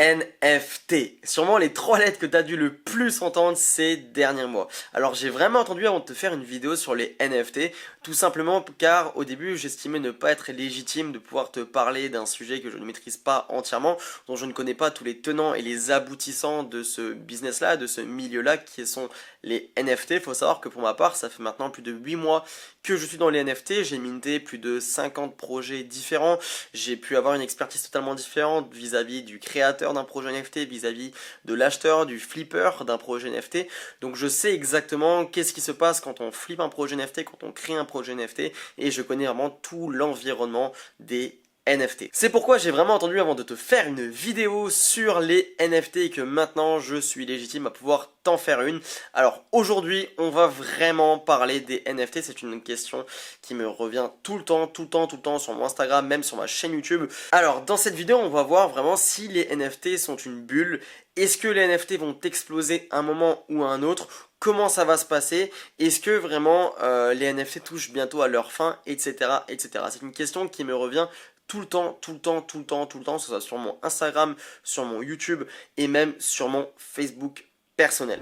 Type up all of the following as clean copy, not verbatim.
NFT. Sûrement les 3 lettres que tu as dû le plus entendre ces derniers mois. Alors j'ai vraiment entendu avant de te faire une vidéo sur les NFT, tout simplement car au début j'estimais ne pas être légitime de pouvoir te parler d'un sujet que je ne maîtrise pas entièrement, dont je ne connais pas tous les tenants et les aboutissants de ce business là, de ce milieu là qui sont les NFT. Il faut savoir que pour ma part ça fait maintenant plus de 8 mois que je suis dans les NFT, j'ai minté plus de 50 projets différents, j'ai pu avoir une expertise totalement différente vis-à-vis du créateur d'un projet NFT, vis-à-vis de l'acheteur, du flipper d'un projet NFT. Donc je sais exactement qu'est-ce qui se passe quand on flippe un projet NFT, quand on crée un projet NFT, et je connais vraiment tout l'environnement des NFT. C'est pourquoi j'ai vraiment entendu avant de te faire une vidéo sur les NFT et que maintenant je suis légitime à pouvoir t'en faire une. Alors aujourd'hui on va vraiment parler des NFT, c'est une question qui me revient tout le temps sur mon Instagram, même sur ma chaîne YouTube. Alors dans cette vidéo on va voir vraiment si les NFT sont une bulle, est-ce que les NFT vont exploser un moment ou à un autre, comment ça va se passer, est-ce que vraiment les NFT touchent bientôt à leur fin, etc. etc. C'est une question qui me revient tout le temps, que ce soit sur mon Instagram, sur mon YouTube et même sur mon Facebook personnel.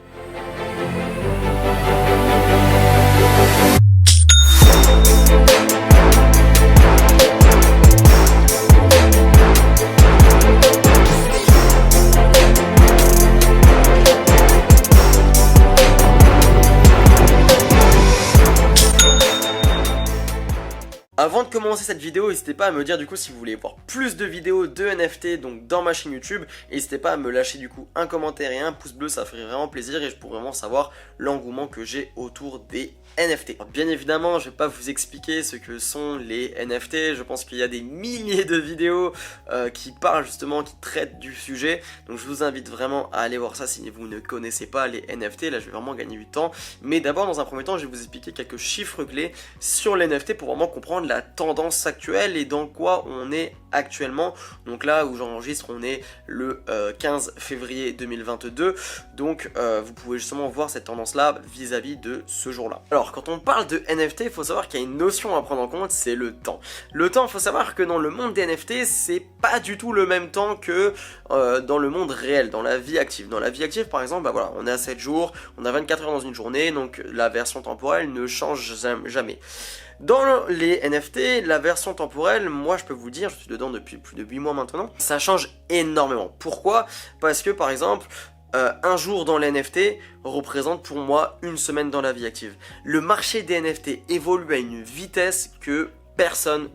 Avant de commencer cette vidéo, n'hésitez pas à me dire du coup si vous voulez voir plus de vidéos de NFT donc dans ma chaîne YouTube. N'hésitez pas à me lâcher du coup un commentaire et un pouce bleu, ça ferait vraiment plaisir et je pourrais vraiment savoir l'engouement que j'ai autour des NFT. Alors, bien évidemment, je vais pas vous expliquer ce que sont les NFT, je pense qu'il y a des milliers de vidéos qui parlent justement, qui traitent du sujet. Donc je vous invite vraiment à aller voir ça si vous ne connaissez pas les NFT, là je vais vraiment gagner du temps. Mais d'abord dans un premier temps, je vais vous expliquer quelques chiffres clés sur les NFT pour vraiment comprendre la tendance actuelle et dans quoi on est actuellement. Donc là où j'enregistre on est le 15 février 2022, donc vous pouvez justement voir cette tendance là vis-à-vis de ce jour là. Alors quand on parle de NFT, il faut savoir qu'il y a une notion à prendre en compte, c'est le temps. Le temps, il faut savoir que dans le monde des NFT, c'est pas du tout le même temps que dans le monde réel, dans la vie active. Dans la vie active par exemple, bah voilà, on est à 7 jours, on a 24 heures dans une journée, donc la version temporelle ne change jamais. Dans les NFT, la version temporelle, moi je peux vous dire, je suis dedans depuis plus de 8 mois maintenant, ça change énormément. Pourquoi? Parce que par exemple, un jour dans les NFT représente pour moi une semaine dans la vie active. Le marché des NFT évolue à une vitesse que personne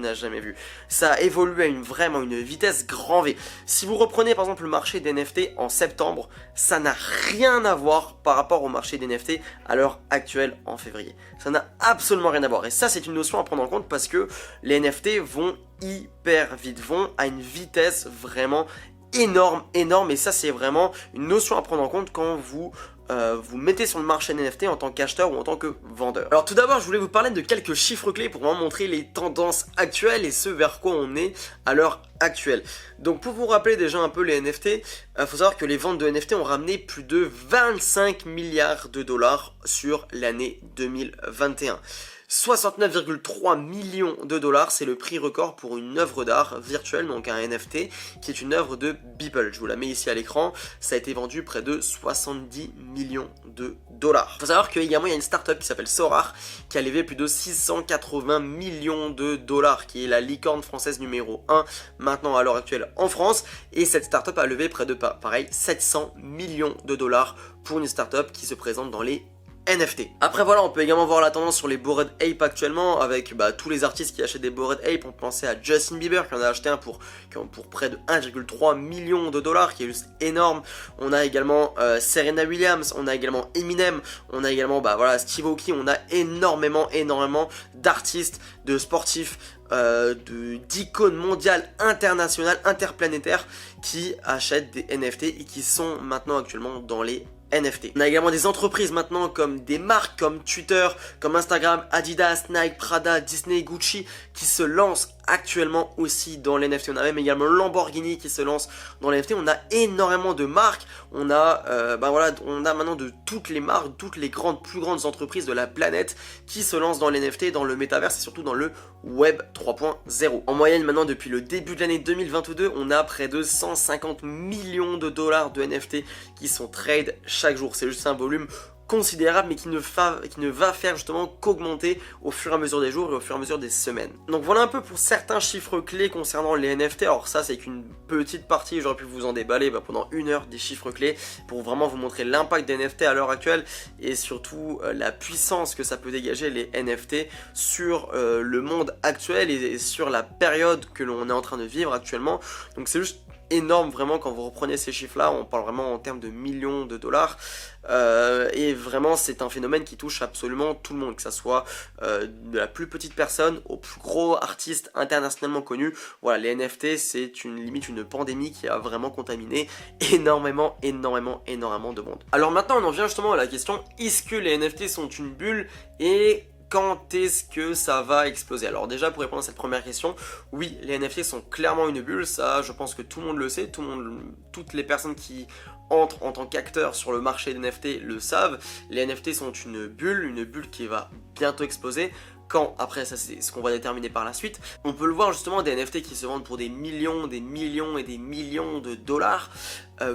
n'a jamais vu. Ça a évolué à vraiment une vitesse grand V. Si vous reprenez par exemple le marché des NFT en septembre, ça n'a rien à voir par rapport au marché des NFT à l'heure actuelle en février. Ça n'a absolument rien à voir. Et ça c'est une notion à prendre en compte parce que les NFT vont hyper vite, vont à une vitesse vraiment énorme, et ça c'est vraiment une notion à prendre en compte quand vous vous mettez sur le marché NFT en tant qu'acheteur ou en tant que vendeur. Alors tout d'abord je voulais vous parler de quelques chiffres clés pour vraiment montrer les tendances actuelles et ce vers quoi on est à l'heure actuelle. Donc pour vous rappeler déjà un peu les NFT, faut savoir que les ventes de NFT ont ramené plus de 25 milliards de dollars sur l'année 2021. 69,3 millions de dollars, c'est le prix record pour une œuvre d'art virtuelle, donc un NFT, qui est une œuvre de Beeple. Je vous la mets ici à l'écran, ça a été vendu près de 70 millions de dollars. Il faut savoir qu'également il y a une startup qui s'appelle Sorare, qui a levé plus de 680 millions de dollars, qui est la licorne française numéro 1 maintenant à l'heure actuelle en France, et cette startup a levé près de, pareil, 700 millions de dollars pour une startup qui se présente dans les NFT. Après voilà, on peut également voir la tendance sur les Bored Ape actuellement avec tous les artistes qui achètent des Bored Ape. On peut penser à Justin Bieber qui en a acheté un pour près de 1,3 million de dollars, qui est juste énorme. On a également Serena Williams, on a également Eminem, on a également Steve Aoki. On a énormément d'artistes, de sportifs, d'icônes mondiales, internationales, interplanétaires qui achètent des NFT et qui sont maintenant actuellement dans les NFT. On a également des entreprises maintenant comme des marques comme Twitter, comme Instagram, Adidas, Nike, Prada, Disney, Gucci qui se lancent actuellement aussi dans les NFT. On a même également Lamborghini qui se lance dans les NFT. On a énormément de marques. On a, on a maintenant de toutes les marques, toutes les plus grandes entreprises de la planète qui se lancent dans les NFT, dans le métaverse et surtout dans le Web 3.0. En moyenne, maintenant, depuis le début de l'année 2022, on a près de 150 millions de dollars de NFT qui sont trade chaque jour. C'est juste un volume considérable, mais qui ne va faire justement qu'augmenter au fur et à mesure des jours et au fur et à mesure des semaines. Donc voilà un peu pour certains chiffres clés concernant les NFT. Alors ça, c'est qu'une petite partie, j'aurais pu vous en déballer pendant 1 heure des chiffres clés pour vraiment vous montrer l'impact des NFT à l'heure actuelle et surtout la puissance que ça peut dégager les NFT sur le monde actuel et sur la période que l'on est en train de vivre actuellement. Donc c'est juste énorme vraiment quand vous reprenez ces chiffres là, on parle vraiment en termes de millions de dollars et vraiment c'est un phénomène qui touche absolument tout le monde, que ça soit de la plus petite personne au plus gros artiste internationalement connu. Voilà, les NFT c'est limite une pandémie qui a vraiment contaminé énormément de monde. Alors maintenant on en vient justement à la question, est-ce que les NFT sont une bulle et quand est-ce que ça va exploser? Alors déjà pour répondre à cette première question, oui, les NFT sont clairement une bulle, ça je pense que tout le monde le sait, toutes les personnes qui entrent en tant qu'acteurs sur le marché des NFT le savent. Les NFT sont une bulle qui va bientôt exploser. Quand, après ça c'est ce qu'on va déterminer par la suite. On peut le voir justement, des NFT qui se vendent pour des millions de dollars.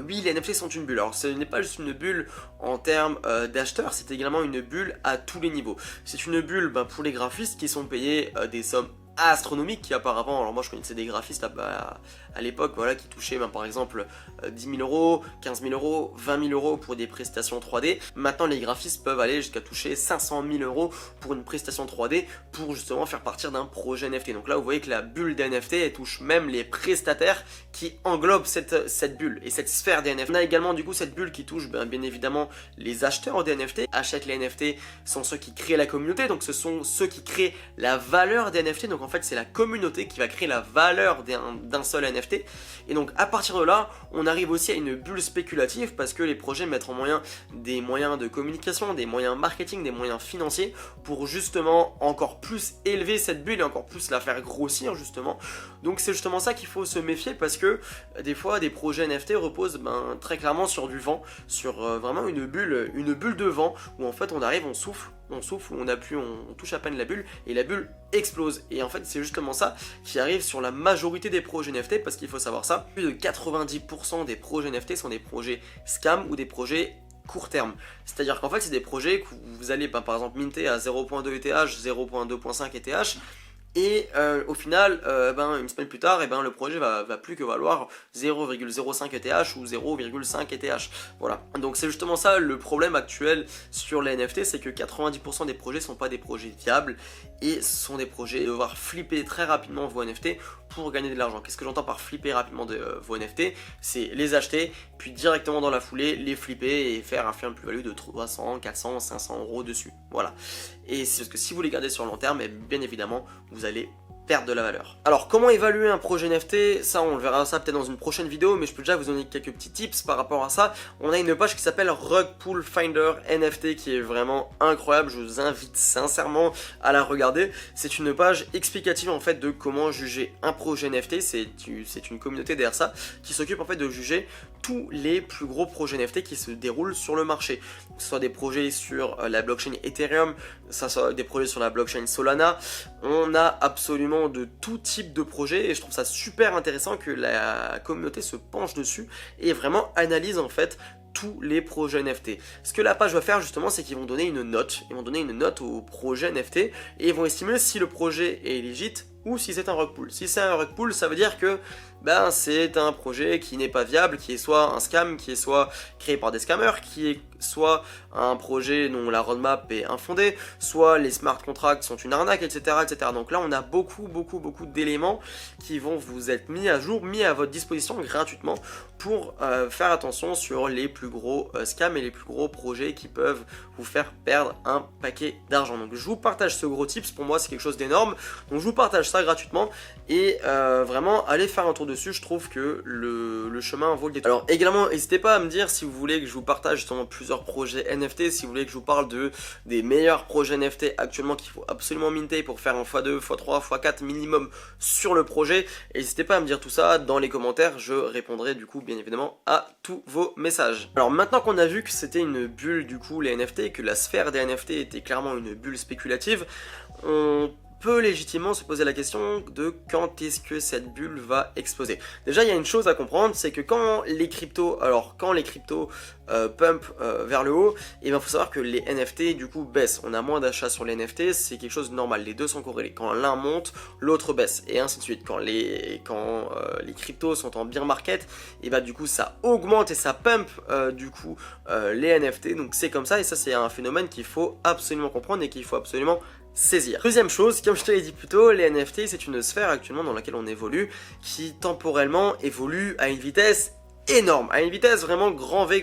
Oui, les NFT sont une bulle. Alors ce n'est pas juste une bulle en termes d'acheteurs, c'est également une bulle à tous les niveaux. C'est une bulle pour les graphistes qui sont payés des sommes astronomiques qui apparemment, alors moi je connaissais des graphistes à l'époque voilà, qui touchaient par exemple 10 000 euros, 15 000 euros, 20 000 euros pour des prestations 3D. Maintenant les graphistes peuvent aller jusqu'à toucher 500 000 euros pour une prestation 3D pour justement faire partir d'un projet NFT. Donc là vous voyez que la bulle des NFT elle touche même les prestataires qui englobent cette bulle et cette sphère des NFT. On a également du coup cette bulle qui touche bien évidemment les acheteurs des NFT. Achètent les NFT sont ceux qui créent la communauté, donc ce sont ceux qui créent la valeur des NFT. Donc en fait c'est la communauté qui va créer la valeur d'un seul NFT. Et donc à partir de là on arrive aussi à une bulle spéculative parce que les projets mettent en moyen des moyens de communication, des moyens marketing, des moyens financiers pour justement encore plus élever cette bulle et encore plus la faire grossir justement. Donc c'est justement ça qu'il faut se méfier parce que des fois des projets NFT reposent très clairement sur du vent, sur vraiment une bulle de vent où en fait on arrive, on souffle, on appuie, on touche à peine la bulle et la bulle explose. Et en fait c'est justement ça qui arrive sur la majorité des projets NFT parce qu'il faut savoir ça, plus de 90% des projets NFT sont des projets scam ou des projets court terme. C'est-à-dire qu'en fait c'est des projets que vous allez par exemple minter à 0.2 ETH, 0.2.5 ETH et au final, une semaine plus tard, le projet va plus que valoir 0,05 ETH ou 0,5 ETH. Voilà. Donc c'est justement ça le problème actuel sur les NFT, c'est que 90% des projets sont pas des projets viables et ce sont des projets devoir flipper très rapidement vos NFT pour gagner de l'argent. Qu'est-ce que j'entends par flipper rapidement vos NFT? C'est les acheter, puis directement dans la foulée, les flipper et faire une plus-value de 300, 400, 500 euros dessus. Voilà. Et c'est parce que si vous les gardez sur le long terme, bien évidemment, vous allez perdre de la valeur. Alors comment évaluer un projet NFT? Ça on le verra ça peut-être dans une prochaine vidéo, mais je peux déjà vous donner quelques petits tips par rapport à ça. On a une page qui s'appelle Rug Pull Finder NFT qui est vraiment incroyable, je vous invite sincèrement à la regarder. C'est une page explicative en fait de comment juger un projet NFT, c'est une communauté derrière ça qui s'occupe en fait de juger tous les plus gros projets NFT qui se déroulent sur le marché. Que ce soit des projets sur la blockchain Ethereum, ça soit des projets sur la blockchain Solana, on a absolument de tout type de projet et je trouve ça super intéressant que la communauté se penche dessus et vraiment analyse en fait tous les projets NFT. Ce que la page va faire justement, c'est qu'ils vont donner une note. Ils vont donner une note au projet NFT et ils vont estimer si le projet est legit ou si c'est un rug pull. Si c'est un rug pull, ça veut dire que c'est un projet qui n'est pas viable, qui est soit un scam, qui est soit créé par des scammers, qui est soit un projet dont la roadmap est infondée, soit les smart contracts sont une arnaque, etc. etc. Donc là, on a beaucoup d'éléments qui vont vous être mis à jour, mis à votre disposition gratuitement pour faire attention sur les plus gros scams et les plus gros projets qui peuvent vous faire perdre un paquet d'argent. Donc je vous partage ce gros tips, pour moi c'est quelque chose d'énorme. Donc je vous partage ça gratuitement et vraiment allez faire un tour dessus, je trouve que le chemin vaut le détour. Alors également n'hésitez pas à me dire si vous voulez que je vous partage justement plusieurs projets NFT, si vous voulez que je vous parle des meilleurs projets NFT actuellement qu'il faut absolument minter pour faire un x2, x3, x4 minimum sur le projet. N'hésitez pas à me dire tout ça dans les commentaires, je répondrai du coup bien évidemment à tous vos messages. Alors maintenant qu'on a vu que c'était une bulle du coup les NFT et que la sphère des NFT était clairement une bulle spéculative, on peut légitimement se poser la question de quand est-ce que cette bulle va exploser. Déjà il y a une chose à comprendre, c'est que quand les cryptos pump vers le haut, et ben faut savoir que les NFT du coup baissent, on a moins d'achats sur les NFT, c'est quelque chose de normal, les deux sont corrélés, quand l'un monte, l'autre baisse, et ainsi de suite. Quand les cryptos sont en bear market, et ben du coup ça augmente et ça pump du coup les NFT, donc c'est comme ça, et ça c'est un phénomène qu'il faut absolument comprendre et qu'il faut absolument saisir. Deuxième chose, comme je te l'ai dit plus tôt, les NFT c'est une sphère actuellement dans laquelle on évolue, qui temporellement évolue à une vitesse énorme, à une vitesse vraiment grand V,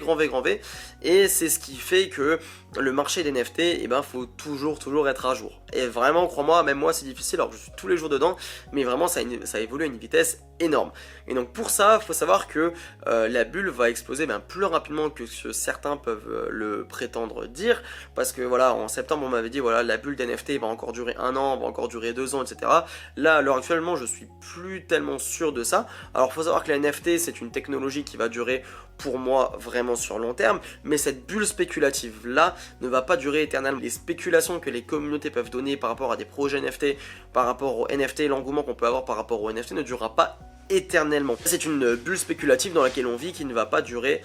et c'est ce qui fait que le marché des NFT, eh ben, faut toujours être à jour. Et vraiment, crois-moi, même moi c'est difficile, alors je suis tous les jours dedans, mais vraiment ça évolue à une vitesse énorme. Et donc pour ça, il faut savoir que la bulle va exploser plus rapidement que ce que certains peuvent le prétendre dire, parce que voilà, en septembre on m'avait dit voilà, la bulle des NFT va encore durer 1 an, va encore durer 2 ans, etc. Là, alors actuellement, je suis plus tellement sûr de ça. Alors il faut savoir que la NFT c'est une technologie qui va durer pour moi vraiment sur long terme, mais cette bulle spéculative là ne va pas durer éternellement. Les spéculations que les communautés peuvent donner par rapport à des projets NFT, par rapport aux NFT, l'engouement qu'on peut avoir par rapport aux NFT ne durera pas éternellement. C'est une bulle spéculative dans laquelle on vit qui ne va pas durer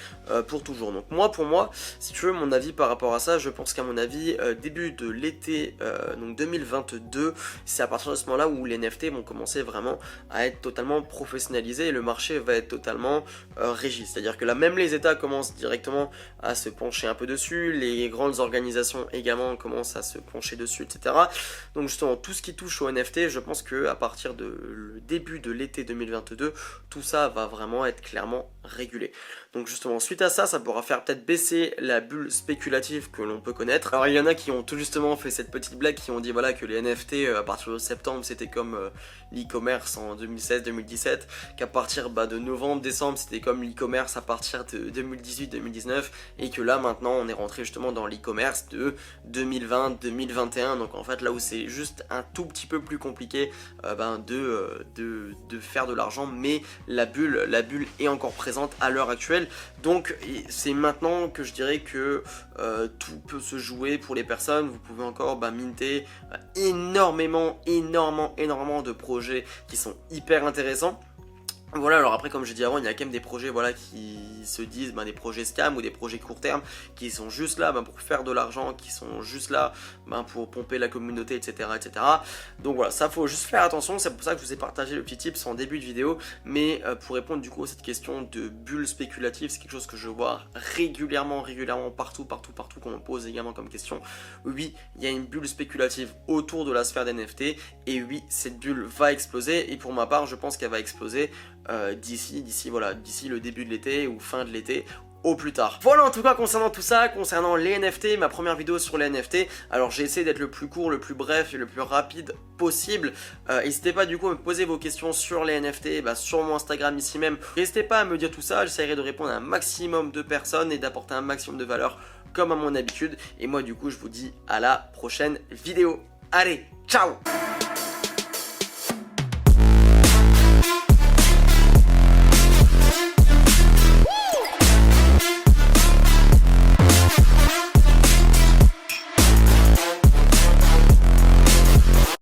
pour toujours. Donc pour moi, si tu veux mon avis par rapport à ça, je pense qu'à mon avis, début de l'été donc 2022, c'est à partir de ce moment-là où les NFT vont commencer vraiment à être totalement professionnalisés et le marché va être totalement régi. C'est-à-dire que là, même les États commencent directement à se pencher un peu dessus, les grandes organisations également commencent à se pencher dessus, etc. Donc justement, tout ce qui touche au NFT, je pense que à partir de le début de l'été 2022, tout ça va vraiment être clairement régulé. Donc justement suite à ça, ça pourra faire peut-être baisser la bulle spéculative que l'on peut connaître. Alors il y en a qui ont tout justement fait cette petite blague, qui ont dit voilà que les NFT à partir de septembre c'était comme l'e-commerce en 2016-2017, qu'à partir de novembre-décembre c'était comme l'e-commerce à partir de 2018-2019, et que là maintenant on est rentré justement dans l'e-commerce de 2020-2021, donc en fait là où c'est juste un tout petit peu plus compliqué de faire de l'argent, mais la bulle est encore présente à l'heure actuelle. Donc c'est maintenant que je dirais que tout peut se jouer pour les personnes. Vous pouvez encore minter énormément de projets qui sont hyper intéressants. Voilà, alors après comme j'ai dit avant, il y a quand même des projets voilà, qui se disent des projets scam ou des projets court terme qui sont juste là pour faire de l'argent, qui sont juste là pour pomper la communauté, etc. Donc voilà, ça faut juste faire attention, c'est pour ça que je vous ai partagé le petit tips en début de vidéo, mais pour répondre du coup à cette question de bulle spéculative, c'est quelque chose que je vois régulièrement partout qu'on me pose également comme question. Oui, il y a une bulle spéculative autour de la sphère des NFT, et oui, cette bulle va exploser, et pour ma part, je pense qu'elle va exploser d'ici le début de l'été ou fin de l'été au plus tard. Voilà en tout cas concernant tout ça, concernant les NFT, ma première vidéo sur les NFT. Alors j'ai essayé d'être le plus court, le plus bref et le plus rapide possible. N'hésitez pas du coup à me poser vos questions sur les NFT sur mon Instagram ici même. N'hésitez pas à me dire tout ça, j'essaierai de répondre à un maximum de personnes et d'apporter un maximum de valeur comme à mon habitude. Et moi du coup je vous dis à la prochaine vidéo. Allez, ciao!